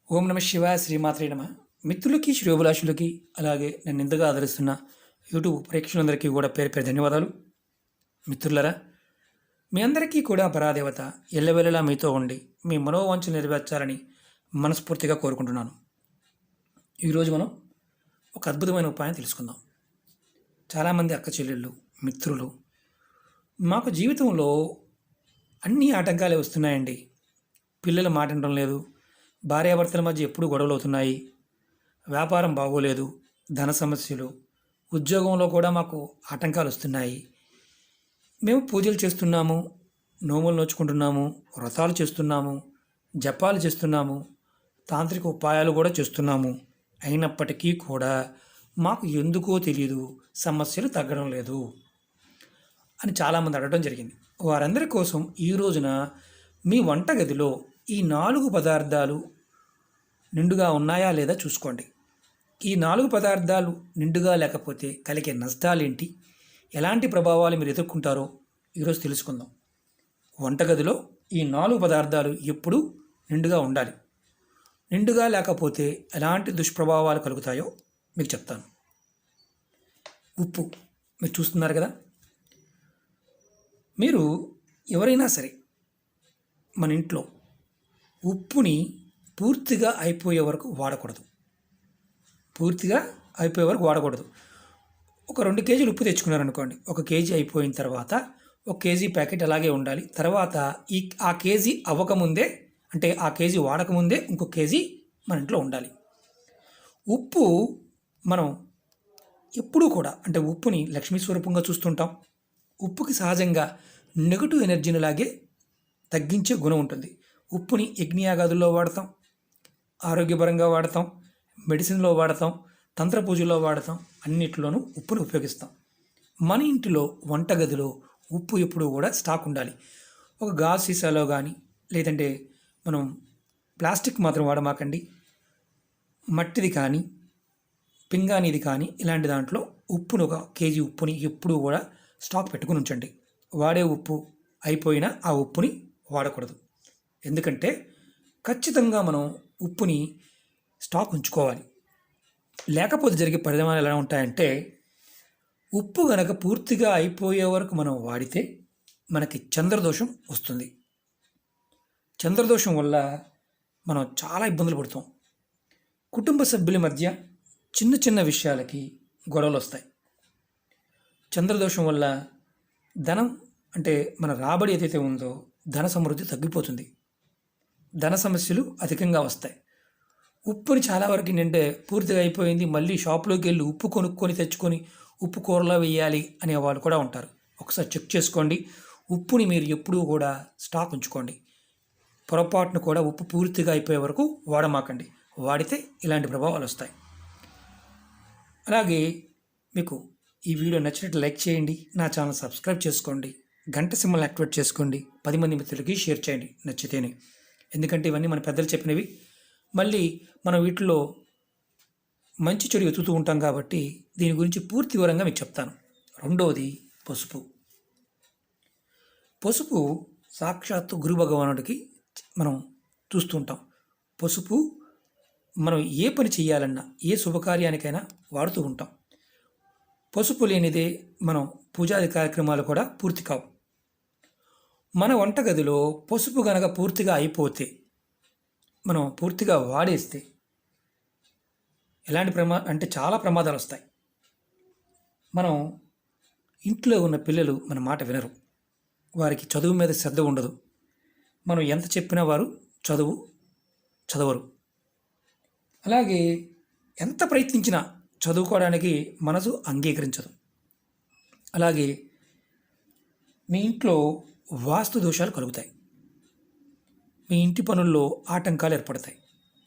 ఓం నమ శివాయ శ్రీమాత్రే నమ. మిత్రులకి శ్రేయోభిలాషులకి అలాగే నన్ను ఇంతగా ఆదరిస్తున్న యూట్యూబ్ ప్రేక్షకులందరికీ కూడా పేరు పేరు ధన్యవాదాలు. మిత్రులరా, మీ అందరికీ కూడా పరాదేవత ఎల్లవెల్లలా మీతో ఉండి మీ మనోవాంఛలు నెరవేర్చాలని మనస్ఫూర్తిగా కోరుకుంటున్నాను. ఈరోజు మనం ఒక అద్భుతమైన ఉపాయం తెలుసుకుందాం. చాలామంది అక్క చెల్లెళ్ళు, మిత్రులు, మాకు జీవితంలో అన్ని ఆటంకాలే వస్తున్నాయండి. పిల్లలు మాట వినడం లేదు, భార్యాభర్తల మధ్య ఎప్పుడు గొడవలు అవుతున్నాయి, వ్యాపారం బాగోలేదు, ధన సమస్యలు, ఉద్యోగంలో కూడా మాకు ఆటంకాలు వస్తున్నాయి. మేము పూజలు చేస్తున్నాము, నోములు నోచుకుంటున్నాము, వ్రతాలు చేస్తున్నాము, జపాలు చేస్తున్నాము, తాంత్రిక ఉపాయాలు కూడా చేస్తున్నాము. అయినప్పటికీ కూడా మాకు ఎందుకో తెలియదు, సమస్యలు తగ్గడం లేదు అని చాలామంది అడగడం జరిగింది. వారందరి కోసం ఈ రోజున మీ వంటగదిలో ఈ 4 పదార్థాలు నిండుగా ఉన్నాయా లేదా చూసుకోండి. ఈ 4 పదార్థాలు నిండుగా లేకపోతే కలిగే నష్టాలేంటి, ఎలాంటి ప్రభావాలు మీరు ఎదుర్కొంటారో ఈరోజు తెలుసుకుందాం. వంటగదిలో ఈ 4 పదార్థాలు ఎప్పుడూ నిండుగా ఉండాలి. నిండుగా లేకపోతే ఎలాంటి దుష్ప్రభావాలు కలుగుతాయో మీకు చెప్తాను. ఉప్పు మీరు చూస్తున్నారు కదా. మీరు ఎవరైనా సరే మన ఇంట్లో ఉప్పుని పూర్తిగా అయిపోయే వరకు వాడకూడదు. ఒక 2 కేజీలు ఉప్పు తెచ్చుకున్నారనుకోండి, 1 కేజీ అయిపోయిన తర్వాత 1 కేజీ ప్యాకెట్ అలాగే ఉండాలి. తర్వాత ఆ కేజీ అవ్వకముందే, అంటే ఆ కేజీ వాడకముందే ఇంకొక కేజీ మన ఇంట్లో ఉండాలి. ఉప్పు మనం ఎప్పుడూ కూడా, అంటే ఉప్పుని లక్ష్మీ స్వరూపంగా చూస్తుంటాం. ఉప్పుకి సహజంగా నెగటివ్ ఎనర్జీని లాగే తగ్గించే గుణం ఉంటుంది. ఉప్పుని యజ్ఞయాగాదుల్లో వాడతాం, ఆరోగ్యపరంగా వాడతాం, మెడిసిన్లో వాడతాం, తంత్ర పూజల్లో వాడతాం, అన్నిట్లోనూ ఉప్పుని ఉపయోగిస్తాం. మన ఇంటిలో వంటగదిలో ఉప్పు ఎప్పుడూ కూడా స్టాక్ ఉండాలి. ఒక గాజు సీసాలో కానీ, లేదంటే మనం ప్లాస్టిక్ మాత్రం వాడమాకండి, మట్టిది కానీ పింగాణిది కానీ ఇలాంటి దాంట్లో ఉప్పును 1 కేజీ ఉప్పుని ఎప్పుడూ కూడా స్టాక్ పెట్టుకుని ఉంచండి. వాడే ఉప్పు అయిపోయినా ఆ ఉప్పుని వాడకూడదు. ఎందుకంటే ఖచ్చితంగా మనం ఉప్పుని స్టాక్ ఉంచుకోవాలి. లేకపోతే జరిగే పరిణామాలు ఎలా ఉంటాయంటే, ఉప్పు గనక పూర్తిగా అయిపోయే వరకు మనం వాడితే మనకి చంద్రదోషం వస్తుంది. చంద్రదోషం వల్ల మనం చాలా ఇబ్బందులు పడుతాం. కుటుంబ సభ్యుల మధ్య చిన్న చిన్న విషయాలకి గొడవలు వస్తాయి. చంద్రదోషం వల్ల ధనం, అంటే మన రాబడి ఏదైతే ఉందో ధన సమృద్ధి తగ్గిపోతుంది. ధన సమస్యలు అధికంగా వస్తాయి. ఉప్పుని చాలా వరకు నిండే పూర్తిగా అయిపోయింది, మళ్ళీ షాప్లోకి వెళ్ళి ఉప్పు కొనుక్కొని తెచ్చుకొని ఉప్పు కూరలో వేయాలి అనే వాళ్ళు కూడా ఉంటారు. ఒకసారి చెక్ చేసుకోండి. ఉప్పుని మీరు ఎప్పుడూ కూడా స్టాక్ ఉంచుకోండి. పొరపాటును కూడా ఉప్పు పూర్తిగా అయిపోయే వరకు వాడమాకండి. వాడితే ఇలాంటి ప్రభావాలు వస్తాయి. అలాగే మీకు ఈ వీడియో నచ్చినట్లు లైక్ చేయండి, నా ఛానల్ సబ్స్క్రైబ్ చేసుకోండి, గంట సింబల్ యాక్టివేట్ చేసుకోండి, 10 మంది మిత్రులకి షేర్ చేయండి నచ్చితేనే. ఎందుకంటే ఇవన్నీ మన పెద్దలు చెప్పినవి. మళ్ళీ మనం వీటిలో మంచి చెడు వెతుకుతూ ఉంటాం కాబట్టి దీని గురించి పూర్తి వివరంగా మీకు చెప్తాను. రెండవది పసుపు. పసుపు సాక్షాత్తు గురు భగవానుడికి మనం చూస్తుంటాం. పసుపు మనం ఏ పని చేయాలన్నా, ఏ శుభకార్యానికైనా వాడుతూ ఉంటాం. పసుపు లేనిదే మనం పూజాది కార్యక్రమాలు కూడా పూర్తి కావు. మన వంటగదిలో పసుపు గనక పూర్తిగా అయిపోతే, మనం పూర్తిగా వాడేస్తే ఎలాంటి అంటే చాలా ప్రమాదాలు వస్తాయి. మనం ఇంట్లో ఉన్న పిల్లలు మన మాట వినరు, వారికి చదువు మీద శ్రద్ధ ఉండదు. మనం ఎంత చెప్పినా వారు చదవరు. అలాగే ఎంత ప్రయత్నించినా చదువుకోవడానికి మనసు అంగీకరించదు. అలాగే మీ ఇంట్లో వాస్తు దోషాలు కలుగుతాయి. మీ ఇంటి పనుల్లో ఆటంకాలు ఏర్పడతాయి.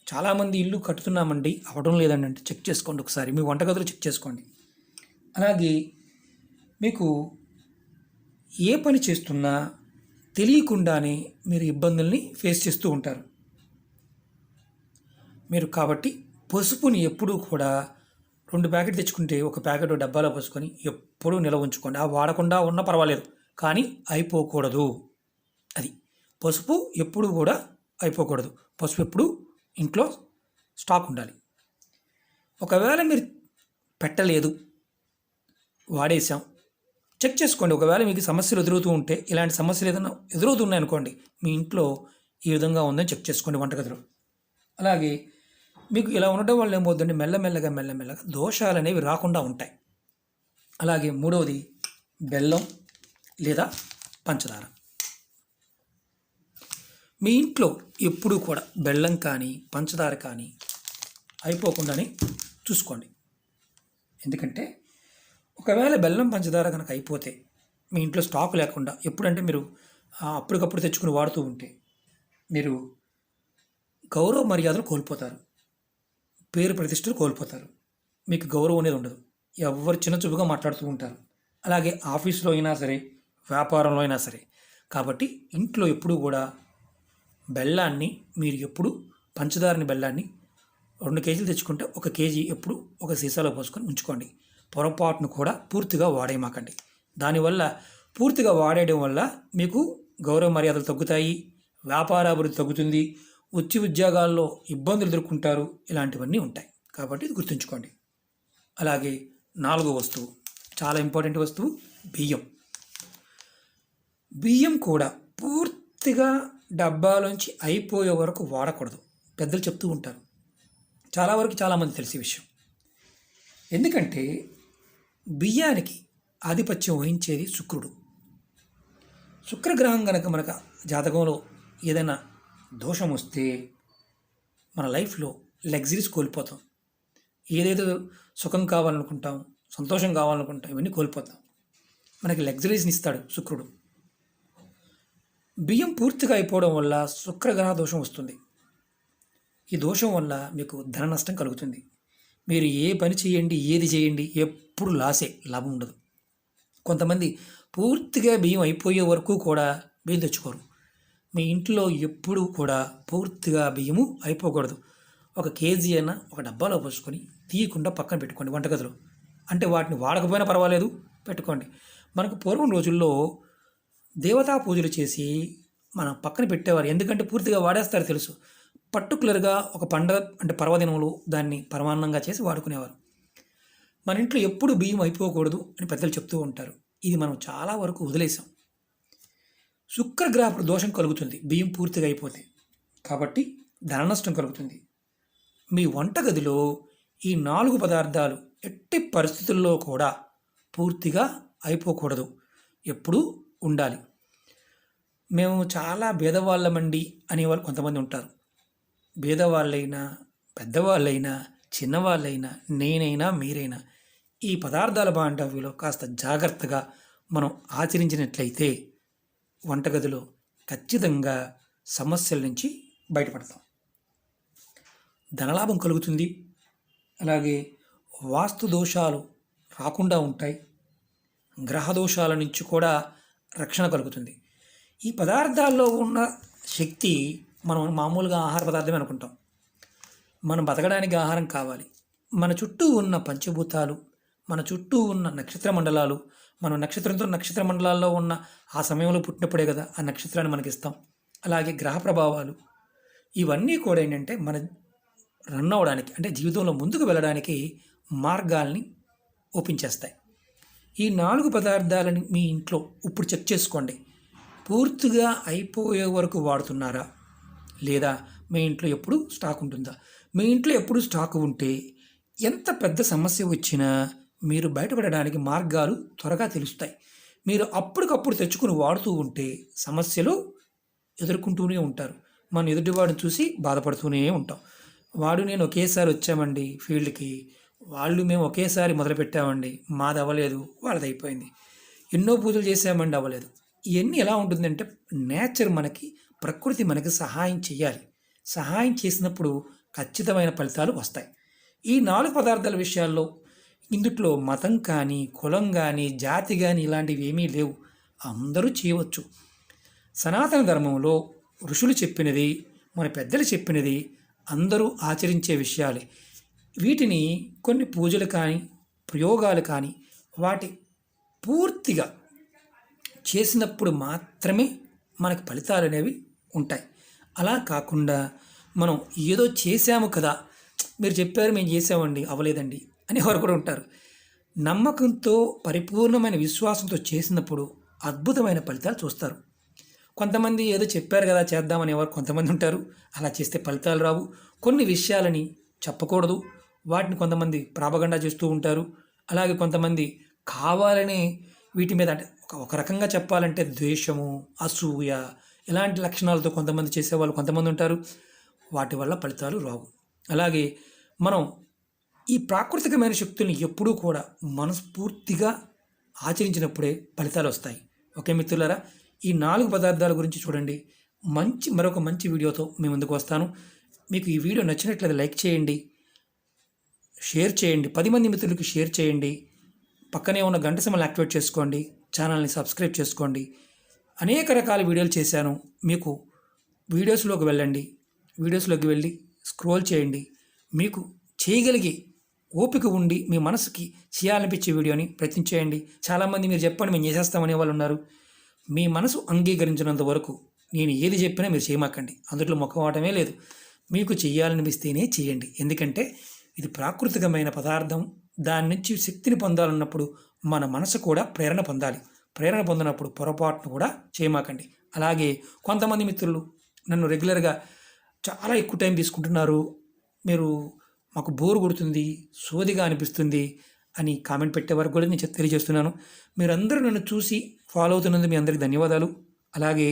చాలామంది ఇల్లు కట్టుతున్నామండి, అవడం లేదండి అంటే చెక్ చేసుకోండి ఒకసారి, మీ వంటగదిలో చెక్ చేసుకోండి. అలాగే మీకు ఏ పని చేస్తున్నా తెలియకుండానే మీరు ఇబ్బందుల్ని ఫేస్ చేస్తూ ఉంటారు. మీరు కాబట్టి పసుపుని ఎప్పుడూ కూడా 2 ప్యాకెట్ తెచ్చుకుంటే 1 ప్యాకెట్ డబ్బాలో పోసుకొని ఎప్పుడూ నిల్వ ఉంచుకోండి. ఆ వాడకుండా ఉన్నా పర్వాలేదు, కానీ అయిపోకూడదు. అది పసుపు ఎప్పుడు కూడా అయిపోకూడదు. పసుపు ఎప్పుడు ఇంట్లో స్టాక్ ఉండాలి. ఒకవేళ మీరు పెట్టలేదు, వాడేసాం, చెక్ చేసుకోండి. ఒకవేళ మీకు సమస్యలు ఎదురవుతూ ఉంటే, ఇలాంటి సమస్యలు ఏదైనా ఎదురవుతున్నాయి అనుకోండి, మీ ఇంట్లో ఈ విధంగా ఉందని చెక్ చేసుకోండి వంటగదిలో. అలాగే మీకు ఇలా ఉండడం వల్ల ఏమవుతుందంటే మెల్లమెల్లగా దోషాలు అనేవి రాకుండా ఉంటాయి. అలాగే మూడవది బెల్లం లేదా పంచదార. మీ ఇంట్లో ఎప్పుడూ కూడా బెల్లం కానీ పంచదార కానీ అయిపోకుండానే చూసుకోండి. ఎందుకంటే ఒకవేళ బెల్లం పంచదార కనుక అయిపోతే మీ ఇంట్లో స్టాక్ లేకుండా ఎప్పుడంటే మీరు అప్పటికప్పుడు తెచ్చుకుని వాడుతూ ఉంటే మీరు గౌరవ మర్యాదలు కోల్పోతారు, పేరు ప్రతిష్టలు కోల్పోతారు, మీకు గౌరవం అనేది ఉండదు, ఎవరు చిన్న చూపుగా మాట్లాడుతూ ఉంటారు. అలాగే ఆఫీస్లో అయినా సరే, వ్యాపారంలో అయినా సరే. కాబట్టి ఇంట్లో ఎప్పుడూ కూడా బెల్లాన్ని మీరు ఎప్పుడు బెల్లాన్ని 2 కేజీలు తెచ్చుకుంటే 1 కేజీ ఎప్పుడు ఒక సీసాలో పోసుకొని ఉంచుకోండి. పొరపాటును కూడా పూర్తిగా వాడేయమాకండి. దానివల్ల పూర్తిగా వాడేయడం వల్ల మీకు గౌరవ మర్యాదలు తగ్గుతాయి, వ్యాపారాభివృద్ధి తగ్గుతుంది, ఉద్యోగాల్లో ఇబ్బందులు ఎదుర్కొంటారు, ఇలాంటివన్నీ ఉంటాయి. కాబట్టి ఇది గుర్తుంచుకోండి. అలాగే 4వ వస్తువు, చాలా ఇంపార్టెంట్ వస్తువు, బియ్యం. బియ్యం కూడా పూర్తిగా డబ్బాలోంచి అయిపోయే వరకు వాడకూడదు. పెద్దలు చెప్తూ ఉంటారు, చాలా వరకు చాలామంది తెలిసే విషయం. ఎందుకంటే బియ్యానికి ఆధిపత్యం వహించేది శుక్రుడు. శుక్రగ్రహం కనుక మనకు జాతకంలో ఏదైనా దోషం వస్తే మన లైఫ్లో లగ్జరీస్ కోల్పోతాం. ఏదేదో సుఖం కావాలనుకుంటాం, సంతోషం కావాలనుకుంటాం, ఇవన్నీ కోల్పోతాం. మనకి లగ్జరీస్ని ఇస్తాడు శుక్రుడు. బియ్యం పూర్తిగా అయిపోవడం వల్ల శుక్రగ్రహ దోషం వస్తుంది. ఈ దోషం వల్ల మీకు ధన నష్టం కలుగుతుంది. మీరు ఏ పని చేయండి, ఏది చేయండి, ఎప్పుడు లాసే, లాభం ఉండదు. కొంతమంది పూర్తిగా బియ్యం అయిపోయే వరకు కూడా బియ్యం తెచ్చుకోరు. మీ ఇంట్లో ఎప్పుడు కూడా పూర్తిగా బియ్యము అయిపోకూడదు. 1 కేజీ అయినా ఒక డబ్బాలో పోసుకొని తీయకుండా పక్కన పెట్టుకోండి వంటగదిలో. అంటే వాటిని వాడకపోయినా పర్వాలేదు, పెట్టుకోండి. మనకు పూర్వం రోజుల్లో దేవతా పూజలు చేసి మనం పక్కన పెట్టేవారు. ఎందుకంటే పూర్తిగా వాడేస్తారు తెలుసు. పర్టికులర్గా ఒక పండగ అంటే పర్వదినములు దాన్ని పరమాన్నంగా చేసి వాడుకునేవారు. మన ఇంట్లో ఎప్పుడు బియ్యం అయిపోకూడదు అని పెద్దలు చెప్తూ ఉంటారు. ఇది మనం చాలా వరకు వదిలేసాం. శుక్రగ్రహ దోషం కలుగుతుంది బియ్యం పూర్తిగా అయిపోతే. కాబట్టి ధన నష్టం కలుగుతుంది. మీ వంటగదిలో ఈ 4 పదార్థాలు ఎట్టి పరిస్థితుల్లో కూడా పూర్తిగా అయిపోకూడదు, ఎప్పుడూ ఉండాలి. మేము చాలా భేదవాళ్ళమండి అనేవాళ్ళు కొంతమంది ఉంటారు. భేదవాళ్ళైనా, పెద్దవాళ్ళైనా, చిన్నవాళ్ళైనా, నేనైనా, మీరైనా ఈ పదార్థాల బాండవ్యంలో కాస్త జాగ్రత్తగా మనం ఆచరించినట్లయితే వంటగదిలో ఖచ్చితంగా సమస్యల నుంచి బయటపడతాం. ధనలాభం కలుగుతుంది. అలాగే వాస్తు దోషాలు రాకుండా ఉంటాయి. గ్రహ దోషాల నుంచి కూడా రక్షణ కలుగుతుంది. ఈ పదార్థాల్లో ఉన్న శక్తి మనం మామూలుగా ఆహార పదార్థమే అనుకుంటాం. మనం బతకడానికి ఆహారం కావాలి. మన చుట్టూ ఉన్న పంచభూతాలు, మన చుట్టూ ఉన్న నక్షత్ర మండలాలు, మనం నక్షత్ర మండలాల్లో ఉన్న ఆ సమయంలో పుట్టినప్పుడే కదా ఆ నక్షత్రాన్ని మనకి ఇస్తాం. అలాగే గ్రహ ప్రభావాలు, ఇవన్నీ కూడా ఏంటంటే మన రన్ అవ్వడానికి, అంటే జీవితంలో ముందుకు వెళ్ళడానికి మార్గాల్ని ఓపెన్ చేస్తాయి. ఈ 4 పదార్థాలని మీ ఇంట్లో ఇప్పుడు చెక్ చేసుకోండి. పూర్తిగా అయిపోయే వరకు వాడుతున్నారా, లేదా మీ ఇంట్లో ఎప్పుడు స్టాక్ ఉంటుందా? మీ ఇంట్లో ఎప్పుడు స్టాక్ ఉంటే ఎంత పెద్ద సమస్య వచ్చినా మీరు బయటపడడానికి మార్గాలు త్వరగా తెలుస్తాయి. మీరు అప్పటికప్పుడు తెచ్చుకుని వాడుతూ ఉంటే సమస్యలు ఎదుర్కొంటూనే ఉంటారు. మనం ఎదుటివాడిని చూసి బాధపడుతూనే ఉంటాం. వాడు నేను ఒకేసారి వచ్చామండి ఫీల్డ్కి, వాళ్ళు మేము ఒకేసారి మొదలుపెట్టామండి, మాది అవ్వలేదు, వాళ్ళది అయిపోయింది. ఎన్నో పూజలు చేసామండి, అవ్వలేదు. ఇవన్నీ ఎలా ఉంటుందంటే నేచర్ మనకి, ప్రకృతి మనకి సహాయం చేయాలి. సహాయం చేసినప్పుడు ఖచ్చితమైన ఫలితాలు వస్తాయి. ఈ 4 పదార్థాల విషయాల్లో ఇందుట్లో మతం కానీ, కులం కానీ, జాతి కానీ ఇలాంటివి ఏమీ లేవు. అందరూ చేయవచ్చు. సనాతన ధర్మంలో ఋషులు చెప్పినది, మన పెద్దలు చెప్పినది అందరూ ఆచరించే విషయాలే. వీటిని కొన్ని పూజలు కానీ, ప్రయోగాలు కానీ వాటి పూర్తిగా చేసినప్పుడు మాత్రమే మనకి ఫలితాలు అనేవి ఉంటాయి. అలా కాకుండా మనం ఏదో చేశాము కదా, మీరు చెప్పారు మేము చేసామండి అవ్వలేదండి అని ఎవరు కూడా ఉంటారు. నమ్మకంతో పరిపూర్ణమైన విశ్వాసంతో చేసినప్పుడు అద్భుతమైన ఫలితాలు చూస్తారు. కొంతమంది ఏదో చెప్పారు కదా చేద్దామని ఎవరు కొంతమంది ఉంటారు. అలా చేస్తే ఫలితాలు రావు. కొన్ని విషయాలని చెప్పకూడదు. వాటిని కొంతమంది ప్రాపగండా చేస్తూ ఉంటారు. అలాగే కొంతమంది కావాలనే వీటి మీద అంటే ఒక రకంగా చెప్పాలంటే ద్వేషము, అసూయ ఇలాంటి లక్షణాలతో కొంతమంది చేసేవాళ్ళు కొంతమంది ఉంటారు. వాటి వల్ల ఫలితాలు రావు. అలాగే మనం ఈ ప్రాకృతికమైన శక్తుల్ని ఎప్పుడూ కూడా మనస్ఫూర్తిగా ఆచరించినప్పుడే ఫలితాలు వస్తాయి. ఓకే మిత్రులారా, ఈ 4 పదార్థాల గురించి చూడండి. మరొక మంచి వీడియోతో మీ ముందుకు వస్తాను. మీకు ఈ వీడియో నచ్చినట్లయితే లైక్ చేయండి, షేర్ చేయండి, 10 మంది మిత్రులకు షేర్ చేయండి. పక్కనే ఉన్న గంట సింబల్ని యాక్టివేట్ చేసుకోండి, ఛానల్ని సబ్స్క్రైబ్ చేసుకోండి. అనేక రకాల వీడియోలు చేశాను. మీకు వీడియోస్లోకి వెళ్ళి స్క్రోల్ చేయండి. మీకు చేయగలిగే ఓపిక ఉండి మీ మనసుకి చేయాలనిపించే వీడియోని ప్రయత్నించేయండి. చాలామంది మీరు చెప్పండి మేము చేసేస్తామనే వాళ్ళు ఉన్నారు. మీ మనసు అంగీకరించినంత వరకు నేను ఏది చెప్పినా మీరు చేయమాకండి. అందులో మొక్కవాటమే లేదు. మీకు చేయాలనిపిస్తేనే చేయండి. ఎందుకంటే ఇది ప్రాకృతికమైన పదార్థం. దాని నుంచి శక్తిని పొందాలన్నప్పుడు మన మనసు కూడా ప్రేరణ పొందాలి. ప్రేరణ పొందినప్పుడు పొరపాటును కూడా చేయమాకండి. అలాగే కొంతమంది మిత్రులు నన్ను రెగ్యులర్గా చాలా ఎక్కువ టైం తీసుకుంటున్నారు, మీరు మాకు బోరు కొడుతుంది, సోదిగా అనిపిస్తుంది అని కామెంట్ పెట్టే వరకు కూడా నేను తెలియజేస్తున్నాను. మీరందరూ నన్ను చూసి ఫాలో అవుతున్నందుకు మీ అందరికీ ధన్యవాదాలు. అలాగే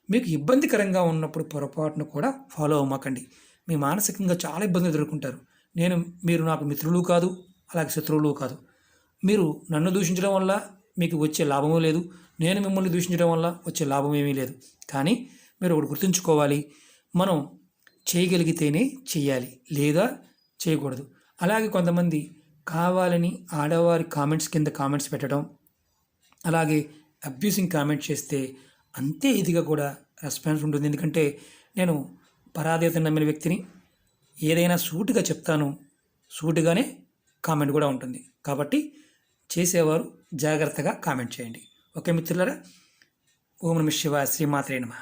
మీకు ఇబ్బందికరంగా ఉన్నప్పుడు పొరపాటును కూడా ఫాలో అవ్వమాకండి. మీ మానసికంగా చాలా ఇబ్బందులు ఎదుర్కొంటారు. మీరు నాకు మిత్రులు కాదు, అలాగే శత్రువులు కాదు. మీరు నన్ను దూషించడం వల్ల మీకు వచ్చే లాభమూ లేదు, నేను మిమ్మల్ని దూషించడం వల్ల వచ్చే లాభం ఏమీ లేదు. కానీ మీరు ఒకటి గుర్తుంచుకోవాలి, మనం చేయగలిగితేనే చెయ్యాలి, లేదా చేయకూడదు. అలాగే కొంతమంది కావాలని ఆడవారి కామెంట్స్ కింద కామెంట్స్ పెట్టడం, అలాగే అబ్యూసింగ్ కామెంట్ చేస్తే అంతే ఇదిగా కూడా రెస్పాన్స్ ఉంటుంది. ఎందుకంటే నేను పరాదేవతను నమ్మిన వ్యక్తిని. ఏదైనా సూటిగా చెప్తాను, సూటిగానే కామెంట్ కూడా ఉంటుంది. కాబట్టి చేసేవారు జాగ్రత్తగా కామెంట్ చేయండి. ఓకే మిత్రులారా, ఓం నమః శివాయ, శ్రీమాత్రే నమః.